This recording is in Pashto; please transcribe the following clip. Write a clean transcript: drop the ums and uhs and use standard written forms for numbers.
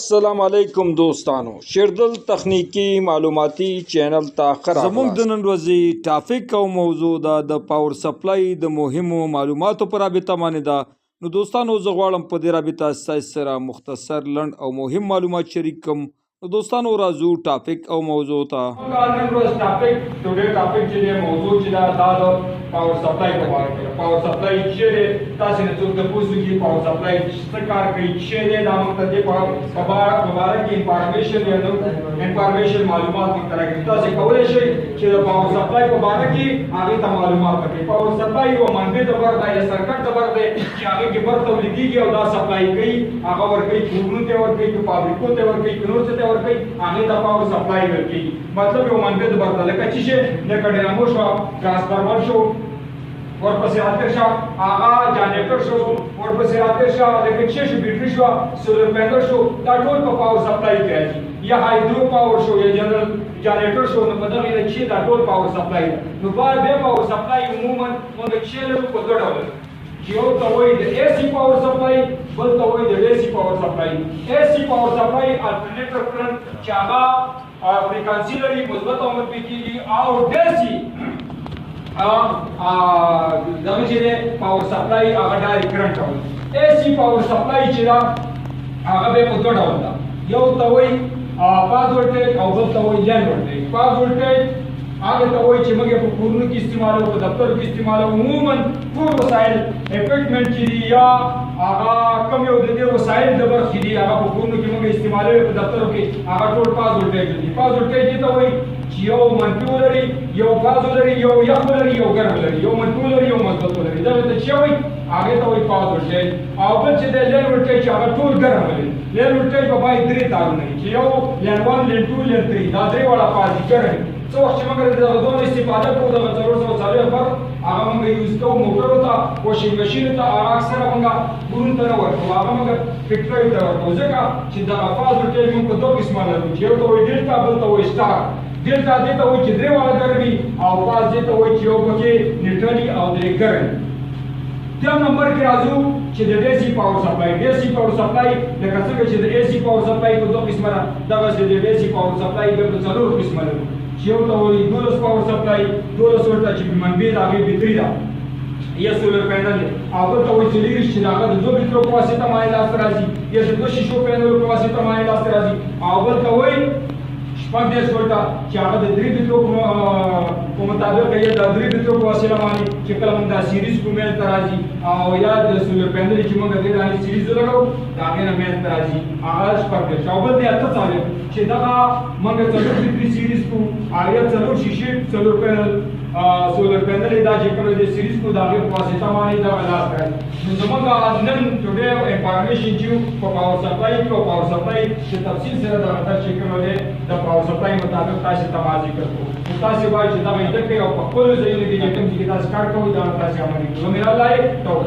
السلام علیکم دوستانو، شیردل تخنیکی معلوماتي چینل ته ښه راغلاست. زموږ د نن ورځې ټاپک او موضوع د پاور سپلای د مهمو معلوماتو په رابطه باندې ده. نو دوستانو زه غواړم په دې رابطه ستاسو سره مختصر لنډ او مهم معلومات شریک کړم. نو دوستانو راځو ټاپک او موضوع ته. نن ورځ ټاپک چې دی موضوع چې دا د پاور سپلای په اړه دی. پاور سپلای چې دی تاسو نه څوک د پوښتنې کې پاور سپلای څه کار کوي، چې دی دا موږ ته د پاور کې انفارمیشن یا انفارمیشن معلومات راکوي. تاسو کولای شئ چې د پاور سپلای په اړه کې هغه ته معلومات ورکړئ. پاور سپلای یو منبع د بر دی یا سرکټ د بر دی چې هغه کې بر تولیدېږي او دا سپلای کوي، هغه ورکوي کورونو ته ورکوي، فابریکو ته ورکوي، نور څه ته ورکوي، هغه ته پاور سپلای ورکوي. مطلب یو منبع د بر دی لکه چې شي لکه ډینامو شو، ټرانسفارمر شو، ورپسې راتېر شه هغه جنریټر شو، ورپسې راتېر شه لکه چې شو بیټري شو، سولر پینل شو، دا ټول په پاور سپلای کې راځي. یا هایدرو پاور شو یا جنرال جنریټر شو، نو په دغه چې دا ټول پاور سپلای ده. نو بیا پاور سپلای عموما موږ چې لرو په دوه ډول چې یو ته وایي د اے سی پاور سپلای، بل ته وایي د ډي سی پاور سپلای. اے سی پاور سپلای الټرنیټر کرنٹ چې هغه فریکوانسي لري، مثبت او منفي کېږي، او ډي سی دغه چې دی پاور سپلای هغه ډایرکټ کرنټ وایي. اے سی پاور سپلای چې ده هغه بیا په دوه ډول ده. یو ته وایي فاز ولټیج او بل ته وایي لین ولټیج. فاز ولټیج هغه ته وایي چې موږ په کورونو کې استعمالوو، په دفترو کې استعمالوو. عموما ټول وسایل اکوپمنټ چې دي یا هغه کوم یو د دې وسایل د برخې دي هغه په کورونو کې موږ استعمالوو، په دفترو کې هغه ټول فاز ولټیج دي. فاز ولټیج ته وایي چې یو منفي ولري، یو فاز ولري، یو یخ ولري، یو ګرم ولري، یو منفي ولري، یو مثبت ولري. دغه ته چې وایي هغه ته وایي فاز ولټیج. او بل چې دی لین ولټیج هغه ټول ګرم ولري. لین ولټیج به باید درې تارونه وي چې یو لین 1 لین 2 لین 3 دا درې واړه فاز دي ګرم. څه وخت چې موږ د دغه دوه استفاده کوو دغه 440 پر هغه موږ یوز کوو موټرو ته، واشینګ ماشین ته، هغه اکثره موږ کورونو ته نه ورکوو، هغه موږ فیکټریو ته ورکوو، ځکه چې دغه فاز ولټیج موږ په دوه قسمه لرو چې یو ته وایي ډیلټا، بل ته وایي سټار. ډیلټا دې ته وایي چې درې واړه ګرم وي، او فاز دې ته وایي چې یو پکې نیوټرل او درې ګرم. دویم نمبر کې راځو چې د ډي سی پاور سپلای. ډي سی پاور سپلای لکه څنګه چې د اے سی پاور سپلای په دوه قسمه ده، دغسې د ډي سی پاور سپلای بیا په څلورو قسمه لرو چې یو ته وایي 12 پاور سپلای، 12 ولټه چې منبع د هغې بیټري ده یا سولر پینل دی، او بل ته وایي 40 چې د هغه د 2 بیټرو په واسطه مایع لاسته راځي یا د 2 شیشو پینلو په واسطه مایع لاسته راځي، او بل ته وایي 15 ولټه چې هغه د 3 بیټرو په مطابق یا د 3 بیټرو په وسیله باندې چې کله موږ دا سیریز کو میل ته راځي، او یا د سولر پینل چې موږ دې باندې سیریز ولګو د هغې نه میل ته راځي هغه 14. او بل دی 48 چې دغه موږ 4 بیټري سیریز کو، او یا 4 شیشې سولر پینل دا چې کوم د سیریز کو د هغې په واسطه باندې دغه لاسته راځي. نو زموږ نن ټوډے انفارمیشن چې په پاور سپلای کې او پاور سپلای چې تفصیل سره دغه تر چې کوم دی د پاور سپلای مطابق تاسو ته واضح کړو. تاسو باید چې دغه زده کړئ او په خپلو ځایونو کې چې کوم ځای کې تاسو کار کوئ دا تاسو عملي کړئ. نو مې الله توفیق.